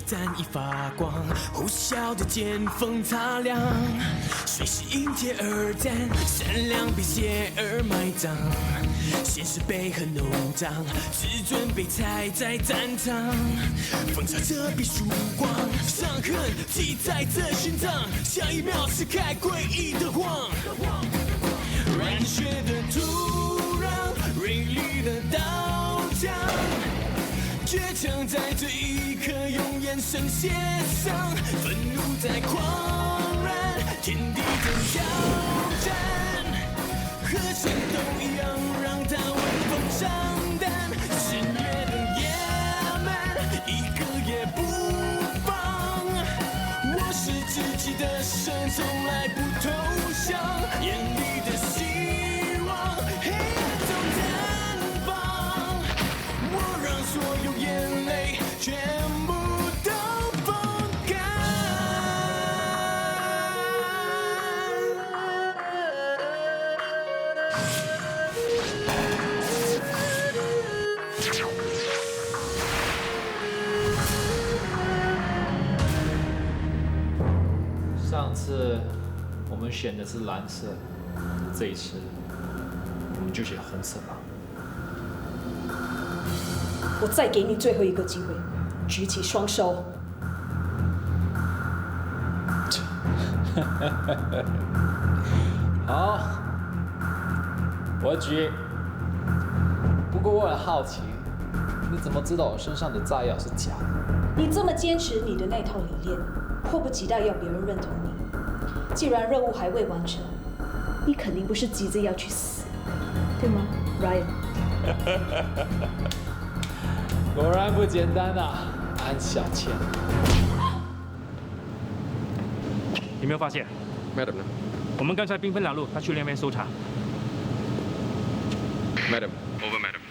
簪已发光，呼啸的剑锋擦亮，谁是因铁而战，善良被邪而埋葬，现实被恨弄脏，自尊被踩在战场，风潮遮蔽曙光，伤痕记载着心脏，下一秒撕开诡异的谎，染血的土壤，锐利的刀枪。倔强在这一刻用眼神写上，愤怒在狂燃，天地的挑战，和戦斗一样让它闻风丧胆，肆虐的野蛮，一个也不放。我是自己的神，从来不投降，眼里的希望，黑暗中绽放。我让所有眼泪全部都风干。上次我们选的是蓝色，这一次我们就选红色吧。我再给你最后一个机会，举起双手。好，我举。不过我很好奇，你怎么知道我身上的炸药是假的？你这么坚持你的那套理念，迫不及待要别人认同你。既然任务还未完成，你肯定不是急着要去死，对吗 ，Ryan？果然不简单啊，安小倩。有没有发现 Madam 呢我们刚才兵分两路，他去那边搜查。 ？Madam over Madam。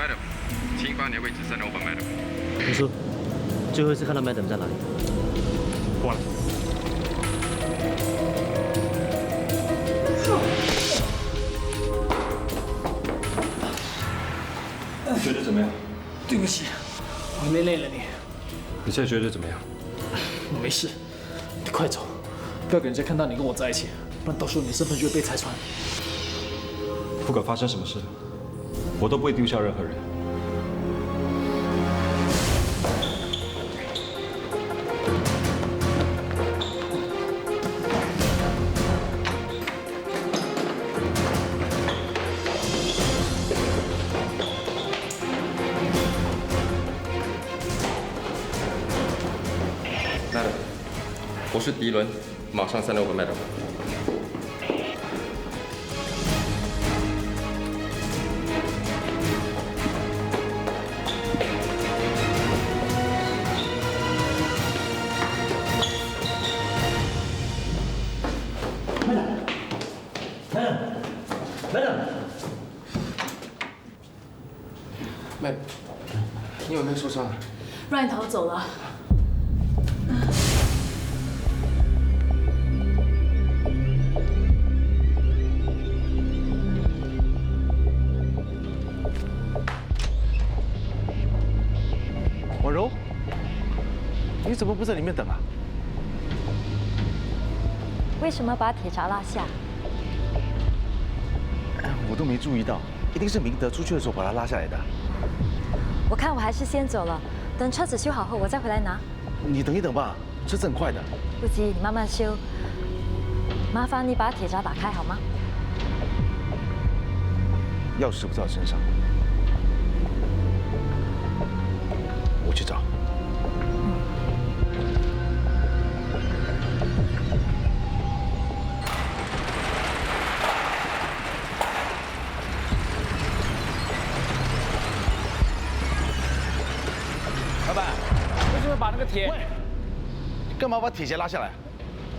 Madam，请把你的位置send over Madam。林叔，最后一次看到 Madam 在哪里？过来。觉得怎么样？对不起，我连累了你。你现在觉得怎么样？我没事，你快走，不要给人家看到你跟我在一起，不然到时候你身份就会被拆穿。不管发生什么事，我都不会丢下任何人。Madam，我是迪伦，马上send over Madam。Madam，你有没有受伤Ryan 逃走了。婉柔，你怎么不在里面等啊？为什么把铁闸拉下？我都没注意到，一定是明德出去的时候把它拉下来的。我看我还是先走了，等车子修好后我再回来拿。你等一等吧，车子很快的。不急，你慢慢修。麻烦你把铁闸打开好吗？钥匙不在我身上，我去找。老板，为什么把那个铁？喂，你干嘛把铁鞋拉下来？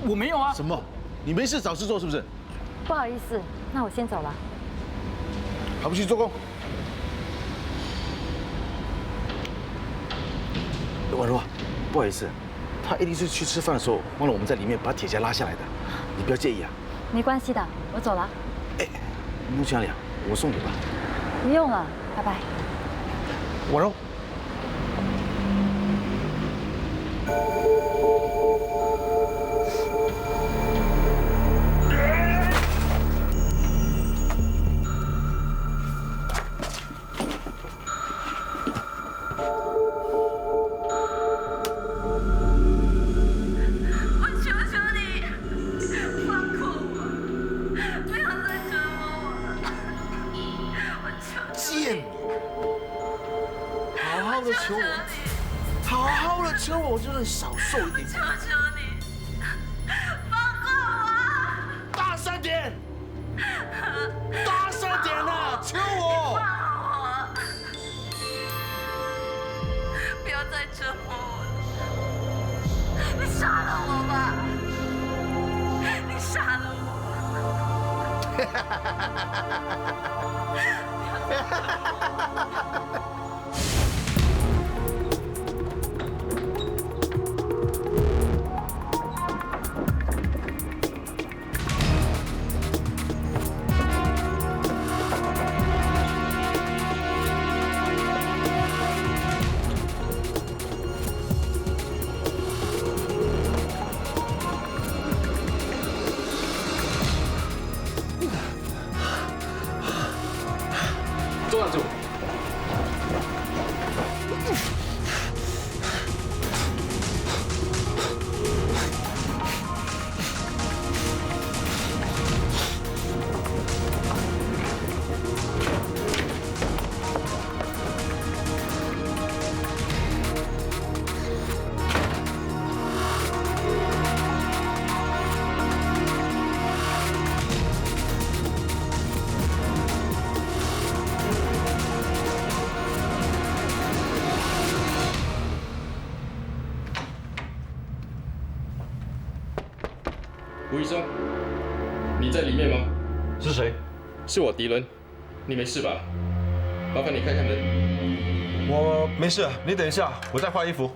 我没有啊。什么？你没事找事做是不是？不好意思，那我先走了。还不去做工？婉柔啊，不好意思，他一定是去吃饭的时候忘了我们在里面把铁夹拉下来的，你不要介意啊。没关系的，我走了。哎，木匠俩，我送你吧。不用了，拜拜。婉柔，我就让你少受一点。求求你，放过我！大声点！大声点啊！求我！放我！不要再折磨我了！你杀了我吧！你杀了我！坐住！吴医生，你在里面吗？是谁？是我迪伦，你没事吧？麻烦你开开门。我没事，你等一下，我再换衣服。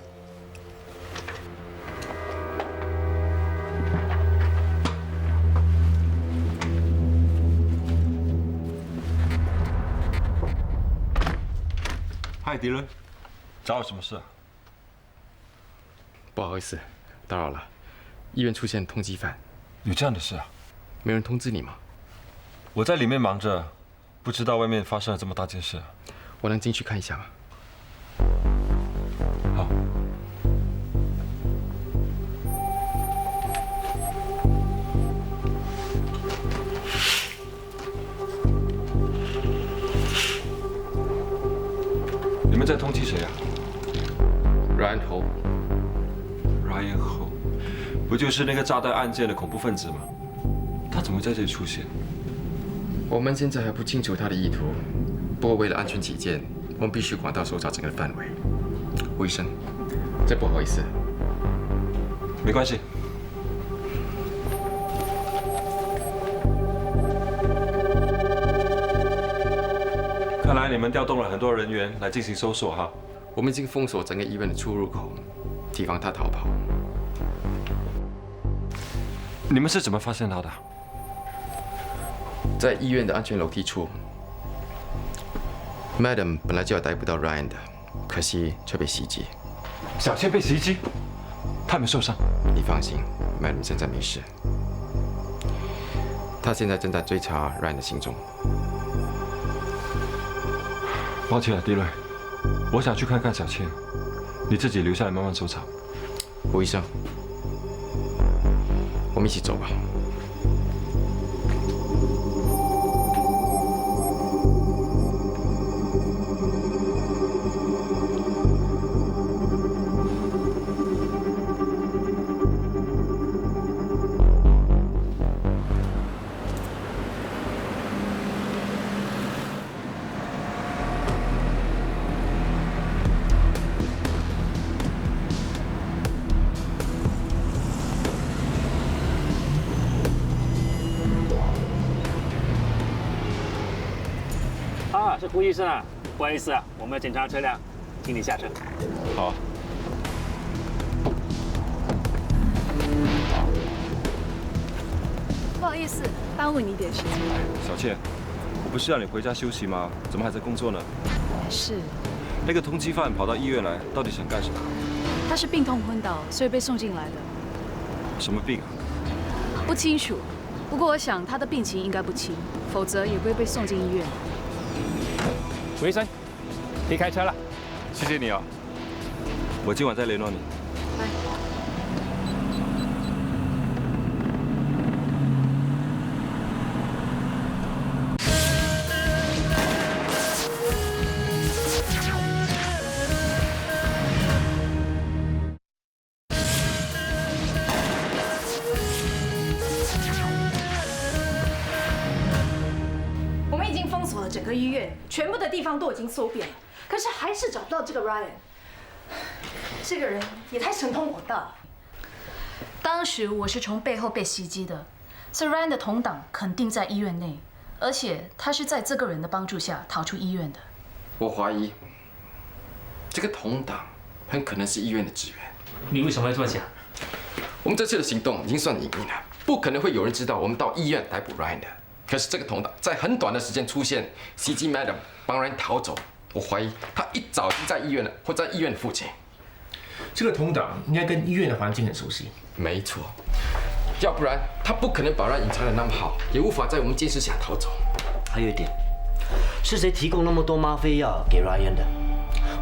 嗨，迪伦，找我什么事啊？不好意思，打扰了。医院出现通缉犯。有这样的事啊？没人通知你吗？我在里面忙着，不知道外面发生了这么大件事。我能进去看一下吗？好。你们在通缉谁啊 ？Ryan Ho。Ryan Ho， 不就是那个炸弹案件的恐怖分子吗？他怎么会在这里出现？我们现在还不清楚他的意图，不过为了安全起见，我们必须广大搜查整个范围。吴医生，真不好意思。没关系。看来你们调动了很多人员来进行搜索哈。我们已经封锁整个医院的出入口，提防他逃跑。你们是怎么发现他的？在医院的安全楼梯处 ，Madam 本来就要逮捕到 Ryan 的，可惜却被袭击。小倩被袭击，她没受伤。你放心 ，Madam 现在没事。她现在正在追查 Ryan 的行踪。抱歉啊，迪伦，我想去看看小倩，你自己留下来慢慢搜查。吴医生，我们一起走吧。是胡医生啊，不好意思啊，我们要检查车辆，请你下车。好。不好意思，耽误你一点时间。小倩，我不是让你回家休息吗？怎么还在工作呢？是。那个通缉犯跑到医院来，到底想干什么？他是病痛昏倒，所以被送进来的。什么病啊？不清楚，不过我想他的病情应该不轻，否则也不会被送进医院。吴医生，可以开车了。谢谢你啊，我今晚再联络你。拜。整个医院，全部的地方都已经搜遍了，可是还是找不到这个 Ryan。这个人也太神通广大了。当时我是从背后被袭击的，所以 Ryan 的同党肯定在医院内，而且他是在这个人的帮助下逃出医院的。我怀疑这个同党很可能是医院的职员。你为什么会这么想？我们这次的行动已经算隐秘了，不可能会有人知道我们到医院逮捕 Ryan 的。可是这个同党在很短的时间出现，袭击 Madam， 帮 Ryan 逃走。我怀疑他一早已经在医院了，或在医院的附近。这个同党应该跟医院的环境很熟悉。没错，要不然他不可能把 Ryan 隐藏得那么好，也无法在我们监视下逃走。还有一点，是谁提供那么多吗啡药给 Ryan 的？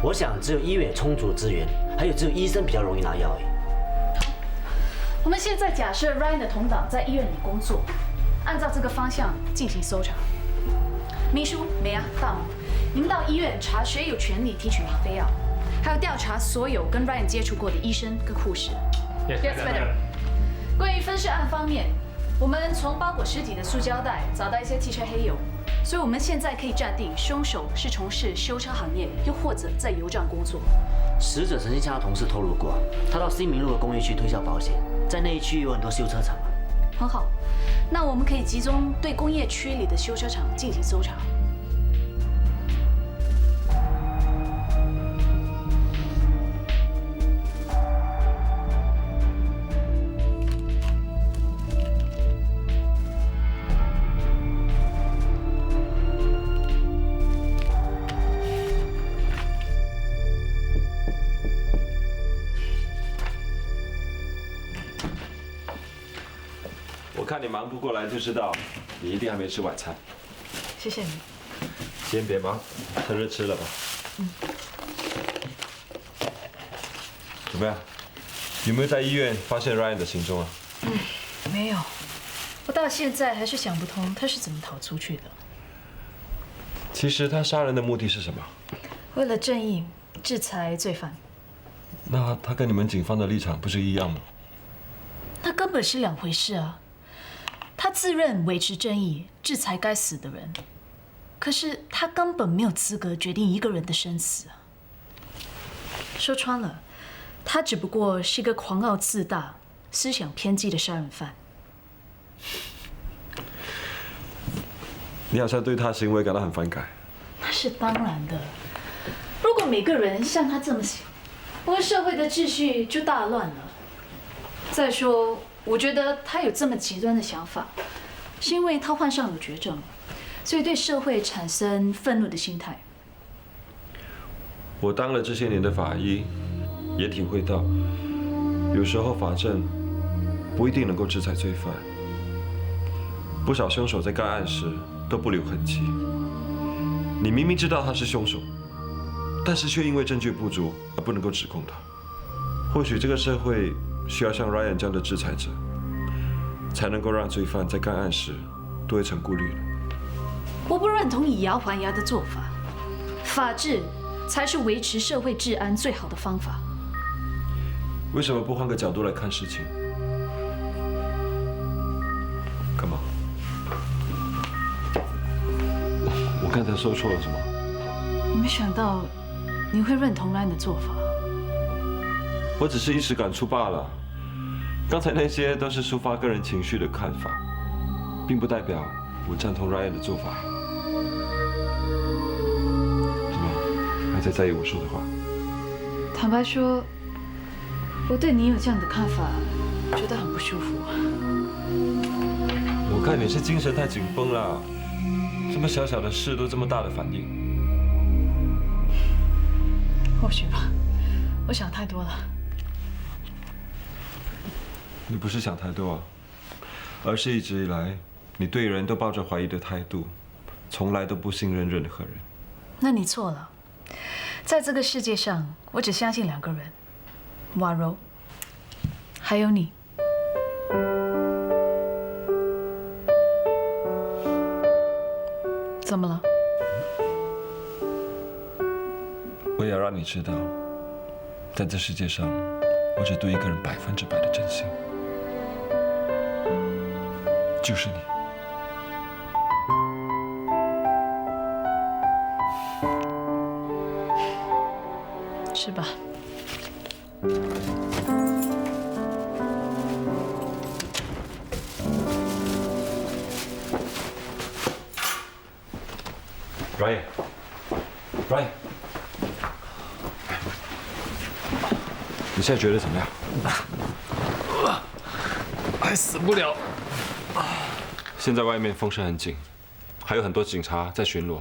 我想只有医院有充足的资源，还有只有医生比较容易拿药而已。我们现在假设 Ryan 的同党在医院里工作，按照这个方向进行搜查。秘书梅啊，大毛，您到医院查谁有权利提取吗啡药，还有调查所有跟 Ryan 接触过的医生跟护士。Yes, madam. 关于分尸案方面，我们从包裹尸体的塑胶袋找到一些汽车黑油，所以我们现在可以暂定凶手是从事修车行业，又或者在油站工作。死者曾经向他同事透露过，他到新民路的工业区推销保险，在那一区有很多修车厂。很好，那我们可以集中对工业区里的修车厂进行搜查。我看你忙不过来就知道，你一定还没吃晚餐。谢谢你。先别忙，趁热吃了吧。怎么样？有没有在医院发现 Ryan 的行踪啊？没有，我到现在还是想不通他是怎么逃出去的。其实他杀人的目的是什么？为了正义，制裁罪犯。那他跟你们警方的立场不是一样吗？那根本是两回事啊！他自认维持正义，制裁该死的人，可是他根本没有资格决定一个人的生死啊！说穿了，他只不过是一个狂傲自大、思想偏激的杀人犯。你好像对他行为感到很反感。那是当然的。如果每个人像他这么想，我们社会的秩序就大乱了。再说，我觉得他有这么极端的想法，是因为他患上了绝症，所以对社会产生愤怒的心态。我当了这些年的法医，也体会到，有时候法政不一定能够制裁罪犯。不少凶手在干案时都不留痕迹。你明明知道他是凶手，但是却因为证据不足而不能够指控他。或许这个社会需要像 Ryan 这样的制裁者，才能够让罪犯在干案时多一层顾虑了。我不认同以牙还牙的做法，法治才是维持社会治安最好的方法。为什么不换个角度来看事情？干嘛？我刚才说错了什么？我没想到你会认同 Ryan 的做法。我只是一时感触罢了。刚才那些都是抒发个人情绪的看法，并不代表我赞同 Ryan 的做法。怎么还在意我说的话？坦白说，我对你有这样的看法，觉得很不舒服。我看你是精神太紧绷了，这么小小的事都这么大的反应。或许吧，我想太多了。你不是想太多啊，而是一直以来你对人都抱着怀疑的态度，从来都不信任任何人。那你错了，在这个世界上，我只相信2个人，婉柔，还有你。怎么了？我也要让你知道，在这世界上，我只对一个人100%的真心，就是你。吃吧。Ryan， 你现在觉得怎么样？还死不了。现在外面风声很紧，还有很多警察在巡逻。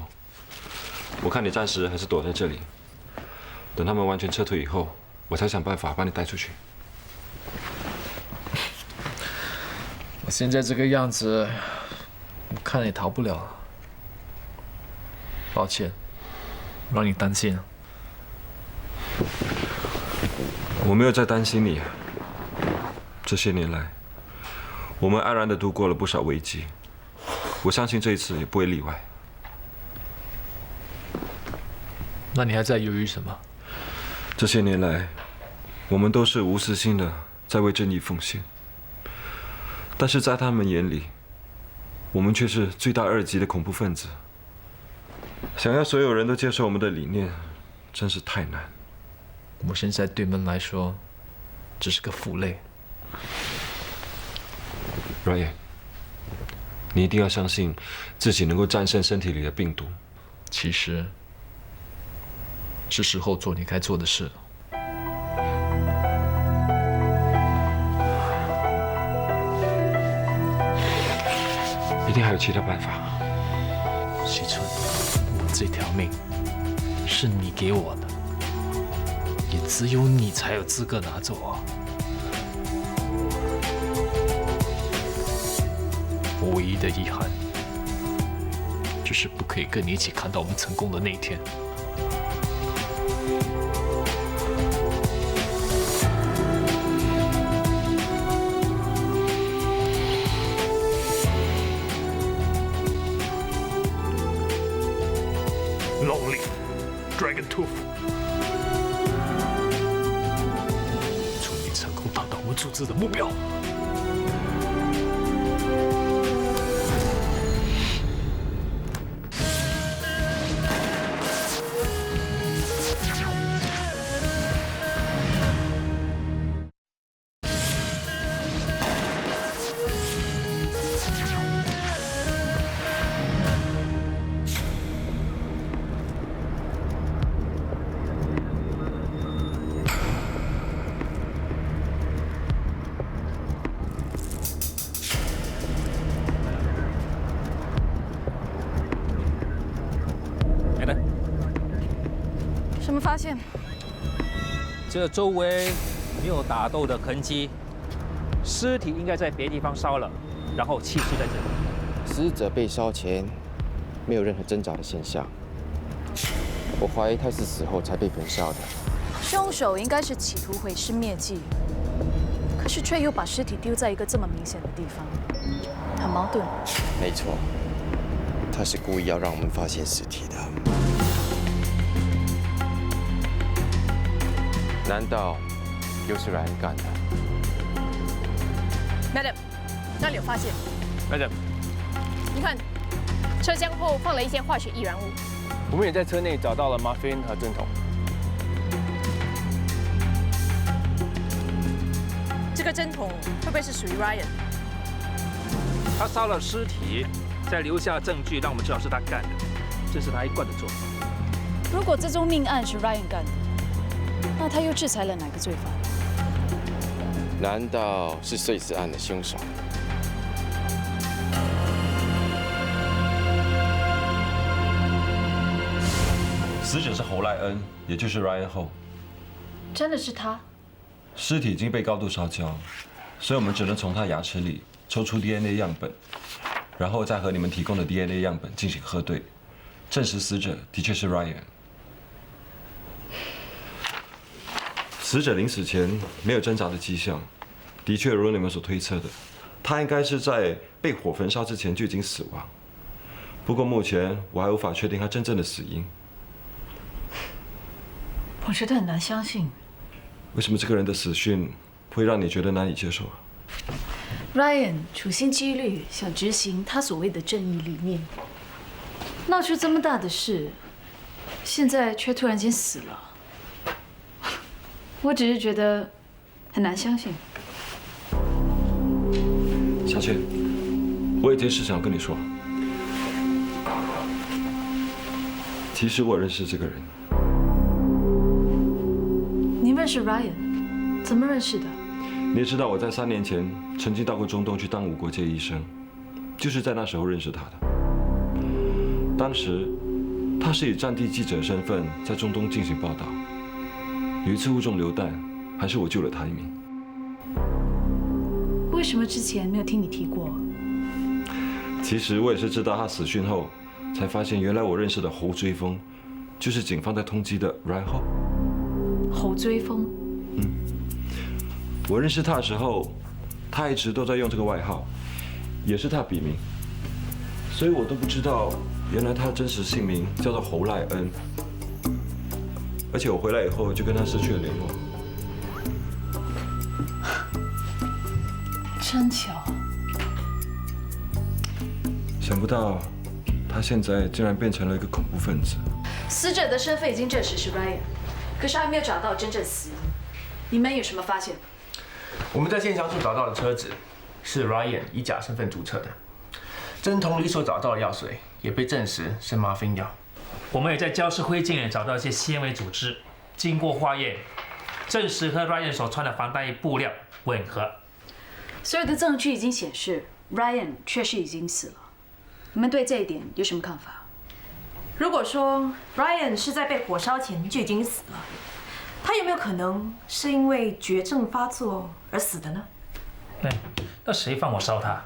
我看你暂时还是躲在这里，等他们完全撤退以后，我才想办法把你带出去。我现在这个样子，我看也逃不了了。抱歉，让你担心了。我没有在担心你。这些年来，我们安然地度过了不少危机，我相信这一次也不会例外。那你还在犹豫什么？这些年来，我们都是无私心的在为正义奉献，但是在他们眼里，我们却是罪大恶极的恐怖分子。想要所有人都接受我们的理念，真是太难。我现在对门来说，只是个负累。Ryan， 你一定要相信自己能够战胜身体里的病毒。其实，是时候做你该做的事了。一定还有其他办法。西村，我这条命是你给我的，也只有你才有资格拿走啊！我唯一的遗憾，就是不可以跟你一起看到我们成功的那一天。Lonely Dragon Tooth， 祝你成功达到我们组织的目标。什么发现？这周围没有打斗的痕迹，尸体应该在别地方烧了，然后弃尸在这里。死者被烧前没有任何挣扎的现象，我怀疑他是死后才被焚烧的。凶手应该是企图毁尸灭迹，可是却又把尸体丢在一个这么明显的地方，很矛盾。没错，他是故意要让我们发现尸体的。难道又是Ryan干的 ？Madam， 那里有发现。Madam， 你看，车厢后放了一些化学易燃物。我们也在车内找到了吗啡和针筒。这个针筒会不会是属于 Ryan？ 他烧了尸体，再留下证据，让我们知道是他干的，这是他一贯的做法。如果这宗命案是 Ryan 干的，那他又制裁了哪个罪犯？难道是碎尸案的凶手？死者是侯赖恩，也就是 Ryan Ho。真的是他？尸体已经被高度烧焦，所以我们只能从他牙齿里抽出 DNA 样本，然后再和你们提供的 DNA 样本进行核对，证实死者的确是 Ryan。死者临死前没有挣扎的迹象，的确如你们所推测的，他应该是在被火焚烧之前就已经死亡。不过目前我还无法确定他真正的死因。我觉得很难相信。为什么这个人的死讯会让你觉得难以接受啊？ Ryan 处心积虑想执行他所谓的正义理念，闹出这么大的事，现在却突然间死了。我只是觉得很难相信。小倩，我有件事想要跟你说。其实我认识这个人。您认识 Ryan？ 怎么认识的？你也知道我在3年前曾经到过中东去当无国界医生，就是在那时候认识他的。当时他是以战地记者身份在中东进行报道，有一次误中流弹，还是我救了他一命。为什么之前没有听你提过？其实我也是知道他死讯后，才发现原来我认识的侯追风，就是警方在通缉的 Ryan Ho。侯追风。我认识他的时候，他一直都在用这个外号，也是他笔名，所以我都不知道原来他的真实姓名叫做侯赖恩。而且我回来以后就跟他失去了联络。真巧。想不到他现在竟然变成了一个恐怖分子。死者的身份已经证实是 Ryan， 可是还没有找到真正死因。你们有什么发现？我们在现场所找到的车子是 Ryan 以假身份注册的，针筒里所找到的药水也被证实是吗啡药。我们也在焦尸灰烬里找到一些纤维组织，经过化验，证实和 Ryan 所穿的防弹衣布料吻合。所有的证据已经显示 Ryan 确实已经死了。你们对这一点有什么看法？如果说 Ryan 是在被火烧前就已经死了，他有没有可能是因为绝症发作而死的呢？那谁放火烧他？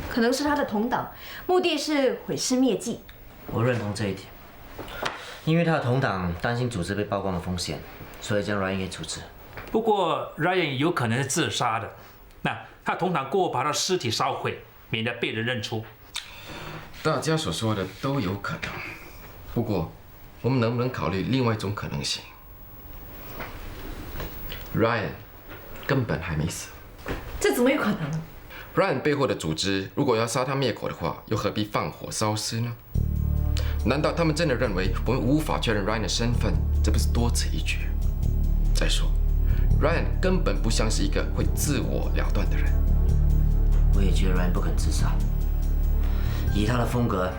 可能是他的同党，目的是毁尸灭迹。我认同这一点，因为他的同党担心组织被曝光的风险，所以将 Ryan 给处置。不过 Ryan 有可能是自杀的，那他同党过后把他尸体烧毁，免得被人认出。大家所说的都有可能，不过我们能不能考虑另外一种可能性 ？Ryan 根本还没死。这怎么有可能？Ryan 背后的组织如果要杀他灭口的话，又何必放火烧尸呢？难道他们真的认为我们无法确认 Ryan 的身份？这不是多此一举？再说 ，Ryan 根本不像是一个会自我了断的人。我也觉得 Ryan 不肯自杀，以他的风格，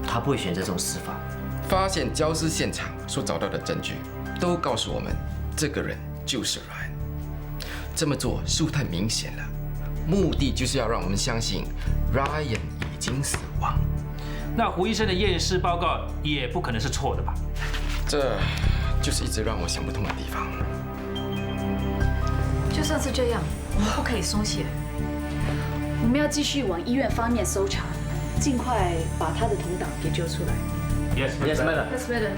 他不会选择这种死法。发现焦尸现场所找到的证据，都告诉我们，这个人就是 Ryan。这么做似乎太明显了，目的就是要让我们相信 Ryan 已经死亡。那胡医生的验尸报告也不可能是错的吧？这就是一直让我想不通的地方。就算是这样，我们不可以松懈。我们要继续往医院方面搜查，尽快把他的同党给揪出来。Yes, madam. Yes, madam.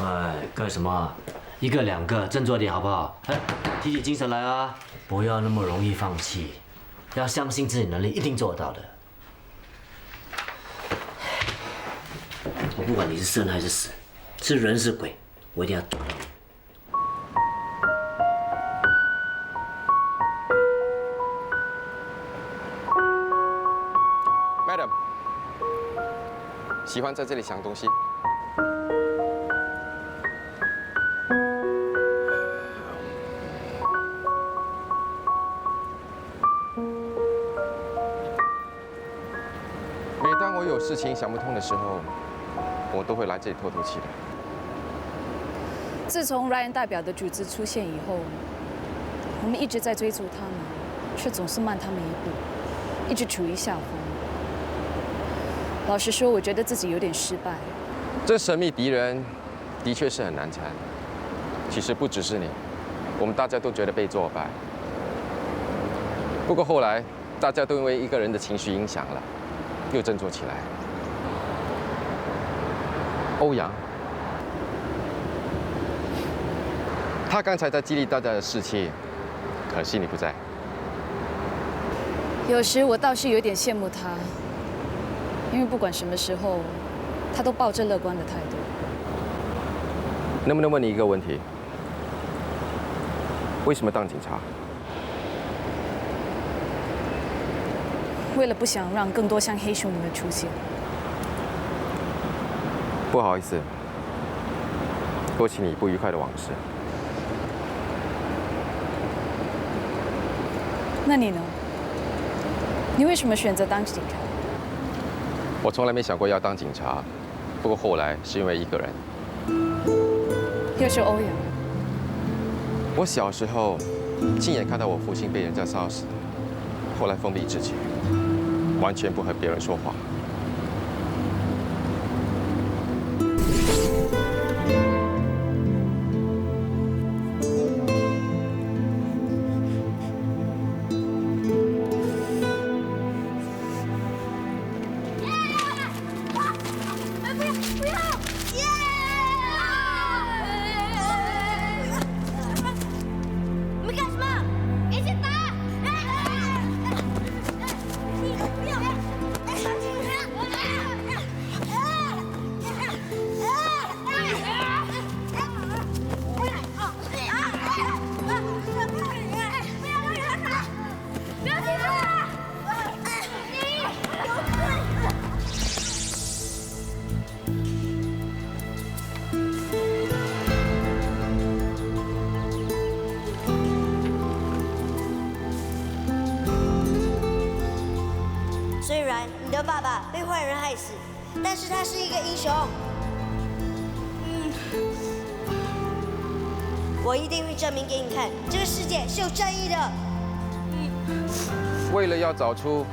哎，干什么？一个两个，振作点好不好？哎，提起精神来啊！不要那么容易放弃，要相信自己能力，一定做得到的。我不管你是生还是死，是人是鬼，我一定要抓到你。Madam， 喜欢在这里想东西。每当我有事情想不通的时候，我都会来这里透透气的。自从 Ryan 代表的组织出现以后，我们一直在追逐他们，却总是慢他们一步，一直处于下风。老实说，我觉得自己有点失败。这神秘敌人的确是很难缠。其实不只是你，我们大家都觉得被挫败。不过后来，大家都因为一个人的情绪影响了，又振作起来。欧阳，他刚才在激励大家的士气，可惜你不在。有时我倒是有点羡慕他，因为不管什么时候，他都抱着乐观的态度。能不能问你一个问题？为什么当警察？为了不想让更多像黑熊的人出现。不好意思，勾起你不愉快的往事。那你呢？你为什么选择当警察？我从来没想过要当警察，不过后来是因为一个人。又是欧阳。我小时候亲眼看到我父亲被人家杀死，后来封闭自己，完全不和别人说话。虽然你的爸爸被坏人害死，但是他是一个英雄。我一定会证明给你看，这个世界是有正义的。为了要找出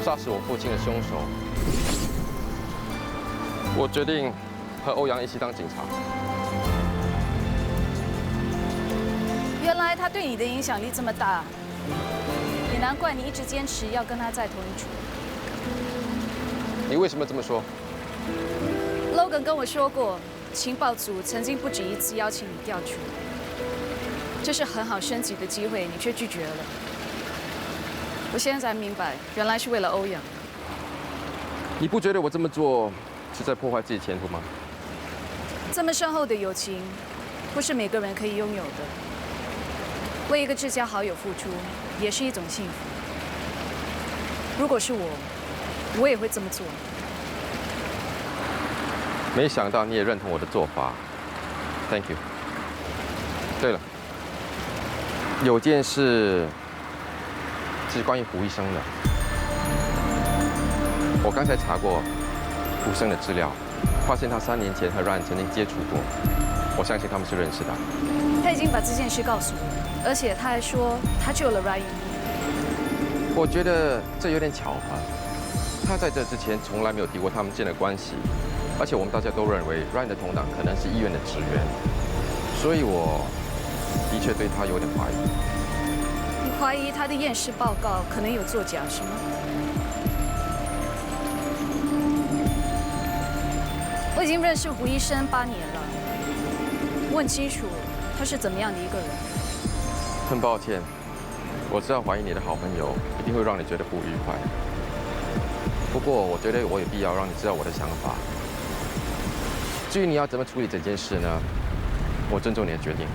杀死我父亲的凶手，我决定和欧阳一起当警察。原来他对你的影响力这么大，也难怪你一直坚持要跟他在同一处。你为什么这么说 ？Logan 跟我说过，情报组曾经不止一次邀请你调取，这是很好升级的机会，你却拒绝了。我现在才明白，原来是为了欧阳。你不觉得我这么做是在破坏自己前途吗？这么深厚的友情，不是每个人可以拥有的。为一个至交好友付出，也是一种幸福。如果是我也会这么做。没想到你也认同我的做法 ，Thank you。对了，有件事是关于胡医生的。我刚才查过胡生的资料，发现他3年前和 Ryan 曾经接触过。我相信他们是认识的。他已经把这件事告诉我，而且他还说他救了 Ryan。我觉得这有点巧合。他在这之前从来没有提过他们之间的关系，而且我们大家都认为 Ryan 的同党可能是医院的职员，所以我的确对他有点怀疑。你怀疑他的验尸报告可能有作假，是吗？我已经认识胡医生8年了，问清楚他是怎么样的一个人。很抱歉，我知道怀疑你的好朋友一定会让你觉得不愉快。不过，我觉得我有必要让你知道我的想法。至于你要怎么处理这件事呢？我尊重你的决定。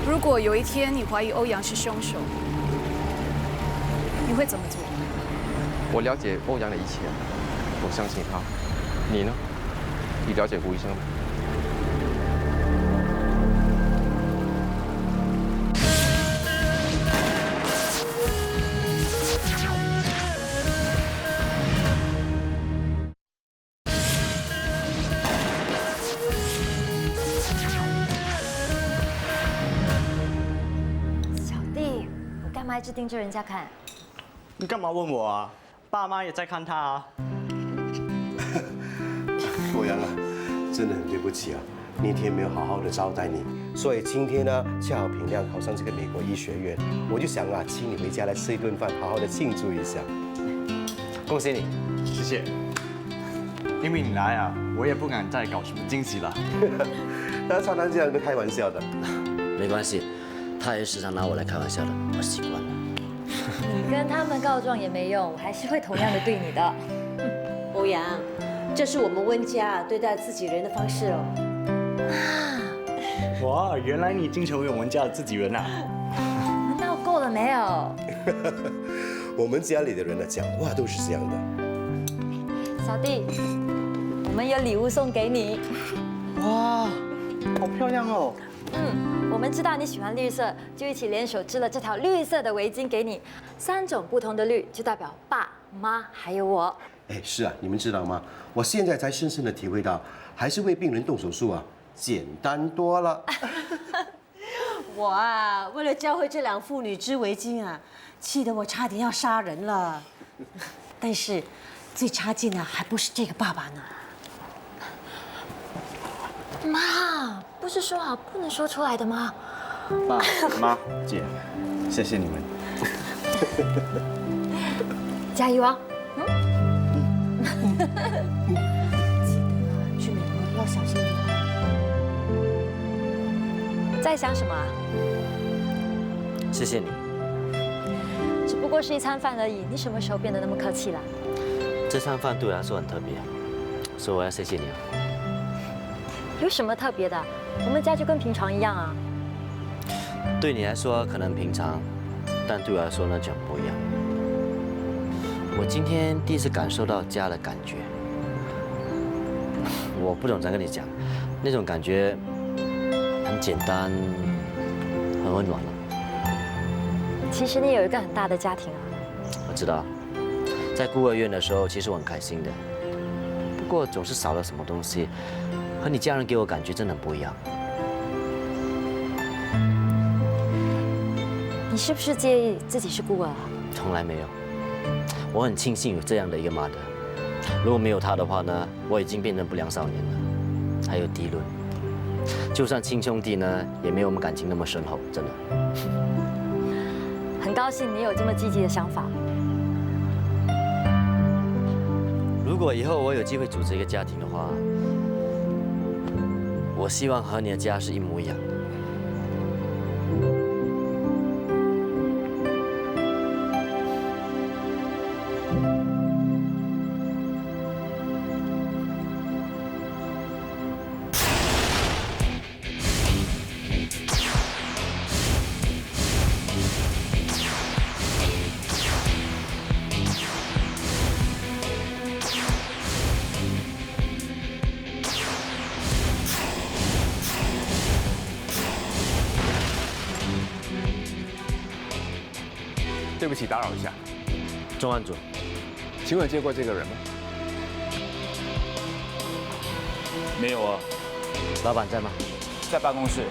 如果有一天你怀疑欧阳是凶手，你会怎么做？我了解欧阳的一切，我相信他。你呢？你了解胡医生吗？一直盯着人家看，你干嘛问我啊？爸妈也在看他啊。欧阳啊，真的很对不起啊，那天没有好好的招待你，所以今天呢，恰好平亮考上这个美国医学院，我就想啊，请你回家来吃一顿饭，好好的庆祝一下。恭喜你，谢谢。因为你来啊，我也不敢再搞什么惊喜了。那常常这样跟开玩笑的，没关系。他也时常拿我来开玩笑的，我习惯了。你跟他们告状也没用，我还是会同样的对你的。欧阳，这是我们温家对待自己人的方式哦。哇，原来你已经成为我们家的自己人了。那够了没有？我们家里的人呢，讲话都是这样的。小弟，我们有礼物送给你。哇，好漂亮哦！我们知道你喜欢绿色，就一起联手织了这条绿色的围巾给你。3种不同的绿，就代表爸妈还有我。哎，是啊，你们知道吗？我现在才深深的体会到，还是为病人动手术啊，简单多了。我啊，为了教会这两妇女织围巾啊，气得我差点要杀人了。但是最差劲的还不是这个爸爸呢。妈，不是说好不能说出来的吗？爸妈姐，谢谢你们。加油啊！去美国要小心点。在想什么啊？谢谢你。只不过是一餐饭而已，你什么时候变得那么客气了？这餐饭对我来说很特别，所以我要谢谢你啊。有什么特别的？我们家就跟平常一样啊。对你来说可能平常，但对我来说呢就很不一样。我今天第一次感受到家的感觉，我不懂怎么跟你讲，那种感觉很简单，很温暖了。其实你有一个很大的家庭啊。我知道，在孤儿院的时候，其实我很开心的，不过总是少了什么东西，和你家人给我感觉真的很不一样。你是不是介意自己是孤儿啊？从来没有，我很庆幸有这样的一个 mother。如果没有她的话呢，我已经变成不良少年了。还有迪伦，就算亲兄弟呢，也没有我们感情那么深厚，真的。很高兴你有这么积极的想法。如果以后我有机会组织一个家庭的话，我希望和你的家是一模一样的。对不起，打扰一下。重案组，请问见过这个人吗？没有啊。老板在吗？在办公室。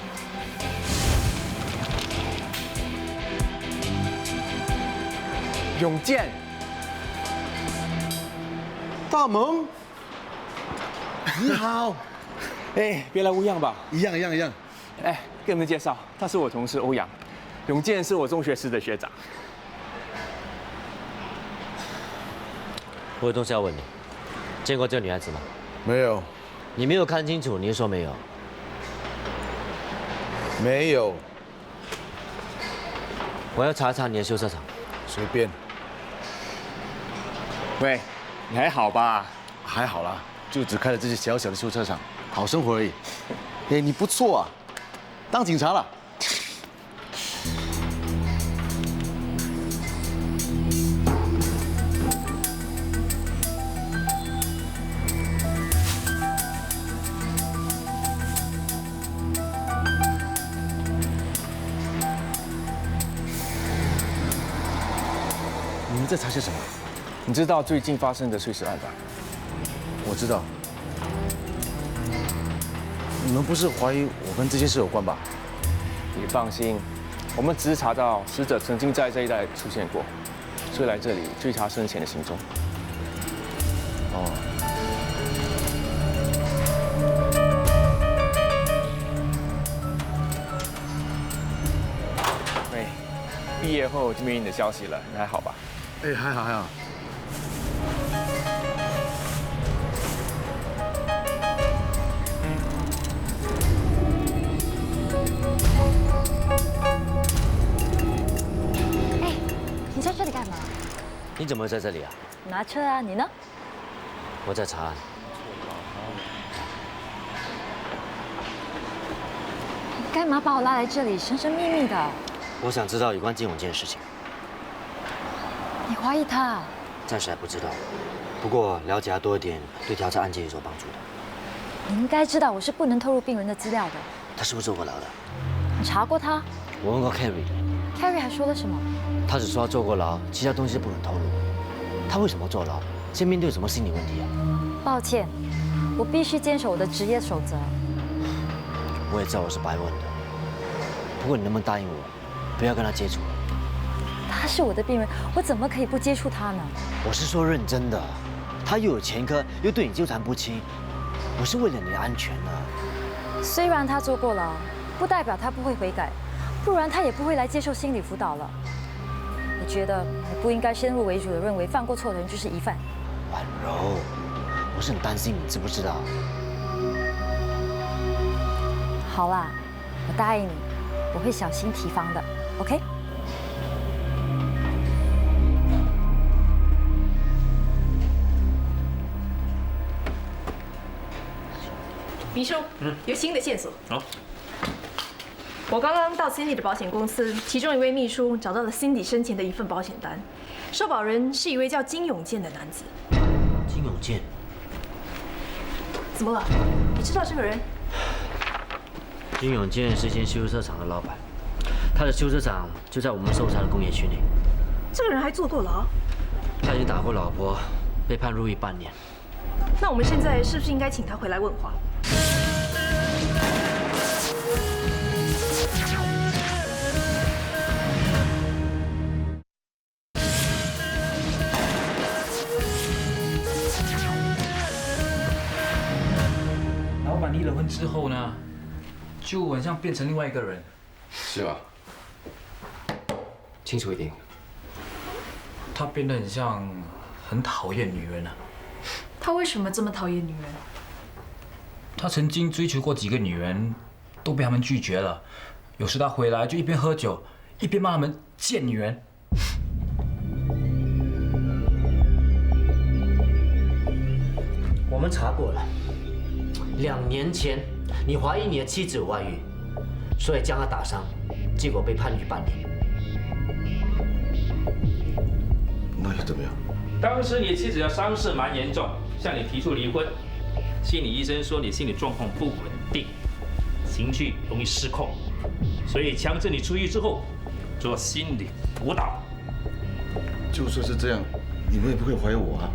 永健，大萌，你好。哎，别来无恙吧？一样。哎，跟你们介绍，他是我同事欧阳，永健是我中学时的学长。我有东西要问你，见过这个女孩子吗？没有。你没有看清楚，你就说没有？没有。我要查查你的修车厂。随便。喂，你还好吧？还好啦，就只开了这些小小的修车厂，讨生活而已。哎，你不错啊，当警察了。你们在查些什么？你知道最近发生的碎尸案吧？我知道。你们不是怀疑我跟这些事有关吧？你放心，我们只是查到死者曾经在这一带出现过，所以来这里追查生前的行踪。哦。喂，毕业后就没你的消息了，你还好吧？哎，还好。你在这里干嘛？你怎么会在这里啊？拿车啊，你呢？我在查案。你干嘛把我拉来这里，神神秘秘的？我想知道有关金永健的事情。你怀疑他？暂时还不知道，不过了解他多一点，对调查案件有所帮助的。你应该知道我是不能透露病人的资料的。他是不是坐过牢的？你查过他？我问过 Carrie 还说了什么？他只说他坐过牢，其他东西不能透露。他为什么坐牢？是面对什么心理问题啊？抱歉，我必须坚守我的职业守则。我也知道我是白问的，不过你能不能答应我，不要跟他接触？他是我的病人，我怎么可以不接触他呢？我是说认真的，他又有前科，又对你纠缠不清，我是为了你的安全啊。虽然他坐过牢，不代表他不会悔改，不然他也不会来接受心理辅导了。我觉得你不应该先入为主的认为犯过错的人就是疑犯。婉柔，我是很担心你，知不知道？好啦，我答应你，我会小心提防的 ，OK？ 秘书，有新的线索。好。我刚刚到 Cindy 的保险公司，其中一位秘书找到了 Cindy 生前的一份保险单，受保人是一位叫金永健的男子。金永健？怎么了？你知道这个人？金永健是一间修车厂的老板，他的修车厂就在我们搜查的工业区内。这个人还坐过牢？他已经打过老婆，被判入狱半年。那我们现在是不是应该请他回来问话？老板离了婚之后呢，就很像变成另外一个人。是吗？清楚一点。他变得很像很讨厌女人啊。他为什么这么讨厌女人？他曾经追求过几个女人，都被他们拒绝了。有时他回来就一边喝酒，一边骂他们贱女人。我们查过了，2年前你怀疑你的妻子有外遇，所以将她打伤，结果被判狱半年。那又怎么样？当时你妻子的伤势蛮严重，向你提出离婚。心理医生说你心理状况不稳定，情绪容易失控，所以强制你出狱之后做心理辅导。就算是这样，你们也不会怀疑我啊。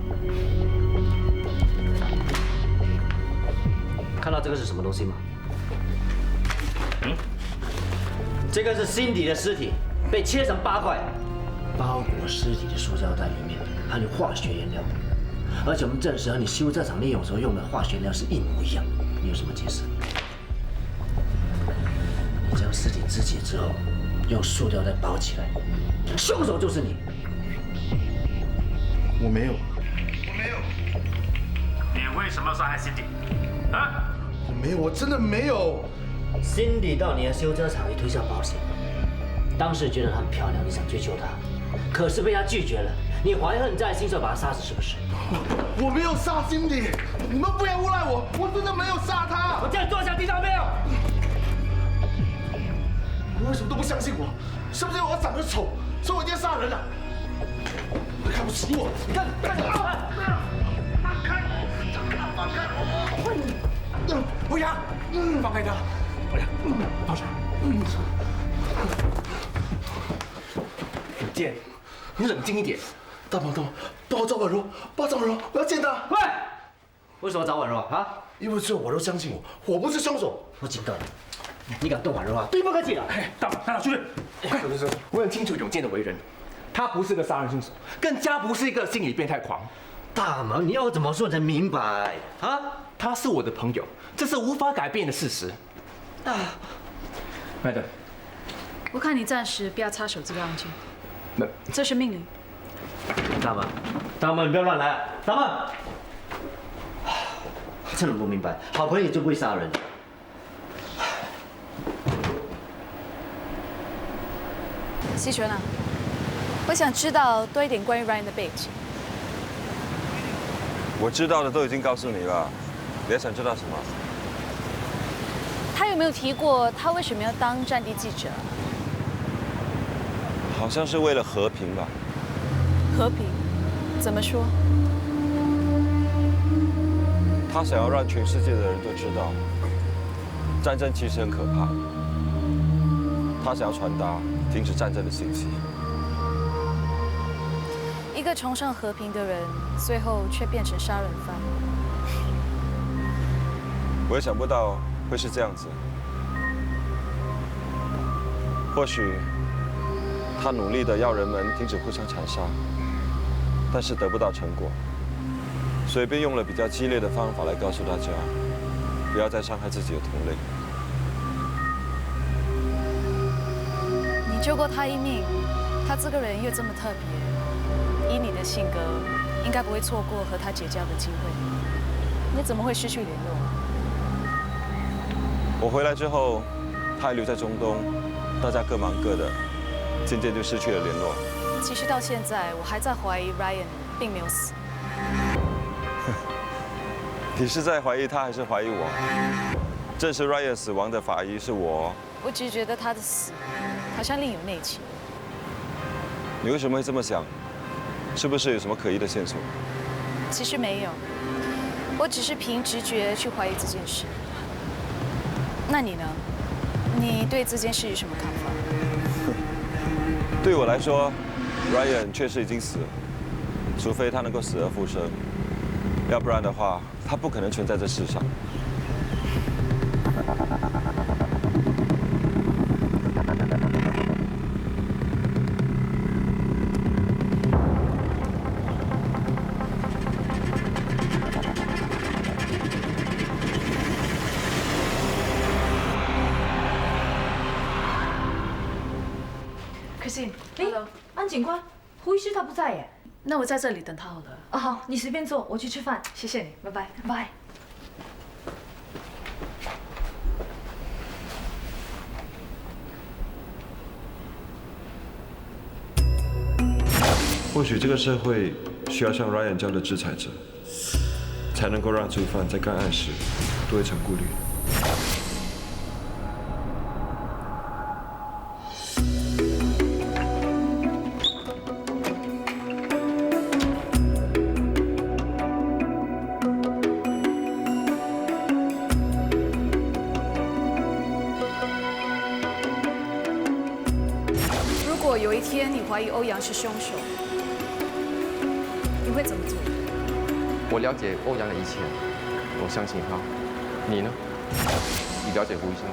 看到这个是什么东西吗？这个是Cindy的尸体，被切成8块，包裹尸体的塑胶袋里面含有化学颜料，而且我们证实和你修车厂利用时候用的化学颜料是一模一样。你有什么解释？你将尸体肢解之后，用塑料袋包起来，凶手就是你。我没有。你为什么要杀害Cindy？啊？我没有，我真的没有。Cindy 到你的修车厂里推销保险，当时觉得她很漂亮，你想追求她，可是被她拒绝了，你怀恨在心，所以把她杀死，是不是？我没有杀Cindy，你们不要诬赖我，我真的没有杀她。我叫你坐下，听到没有？你为什么都不相信我？是不是因为我长得丑，所以我一定要杀人啊？你看不起我？你看，放开！放开我！欧阳，放开他！欧阳，抱着。健，你冷静一点。大宝，帮我找婉柔，帮我找婉柔，我要见她。喂，为什么找婉柔啊？因为只有婉柔相信我，我不是凶手。我警告你，你敢动婉柔啊，对不客气了。大佬出去！快，我很清楚永健的为人，他不是个杀人凶手，更加不是一个心理变态狂。大毛，你要我怎么说才明白啊？他是我的朋友，这是无法改变的事实。Madam，我看你暂时不要插手这个案件。这是命令。大毛，你不要乱来！大毛，真的不明白，好朋友就不会杀人。西纯啊，我想知道多一点关于 Ryan 的背景。我知道的都已经告诉你了，你还想知道什么？他有没有提过他为什么要当战地记者？好像是为了和平吧。和平？怎么说？他想要让全世界的人都知道，战争其实很可怕。他想要传达停止战争的信息。一个崇尚和平的人，最后却变成杀人犯。我也想不到会是这样子。或许他努力的要人们停止互相残杀，但是得不到成果，所以便用了比较激烈的方法来告诉大家，不要再伤害自己的同类。你救过他一命，他这个人又这么特别，以你的性格，应该不会错过和他结交的机会。你怎么会失去联络？我回来之后，他还留在中东，大家各忙各的，渐渐就失去了联络。其实到现在，我还在怀疑 Ryan 并没有死。你是在怀疑他还是怀疑我？证实 Ryan 死亡的法医是我。我只是觉得他的死好像另有内情。你为什么会这么想？是不是有什么可疑的线索？其实没有，我只是凭直觉去怀疑这件事。那你呢？你对这件事有什么看法？对我来说 ，Ryan 确实已经死了，除非他能够死而复生，要不然的话，他不可能存在这世上。安警官，胡医师他不在耶。那我在这里等他好了。啊，好，你随便坐，我去吃饭。谢谢你，拜拜，拜。或许这个社会需要像 Ryan 这样的制裁者，才能够让罪犯在干案时多一层顾虑。有一天你怀疑欧阳是凶手，你会怎么做？我了解欧阳的一切，我相信他。你呢？你了解胡医生？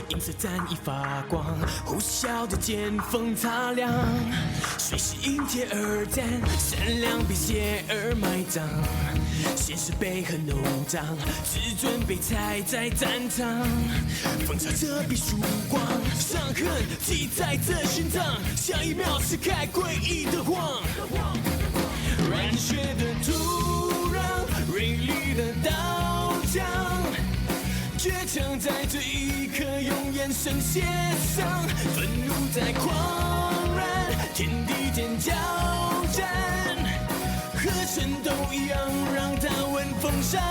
银色簪已发光，呼啸的剑锋擦亮，谁是因铁而战？善良被邪而埋葬，现实被恨弄脏，自尊被踩在战场，风潮遮蔽曙光，伤痕记在这心脏，下一秒撕开诡异的谎，染血的土壤，锐利的刀枪。倔强在这一刻用眼神写上，愤怒在狂燃，天地间交战，和尘都一样，让它闻风丧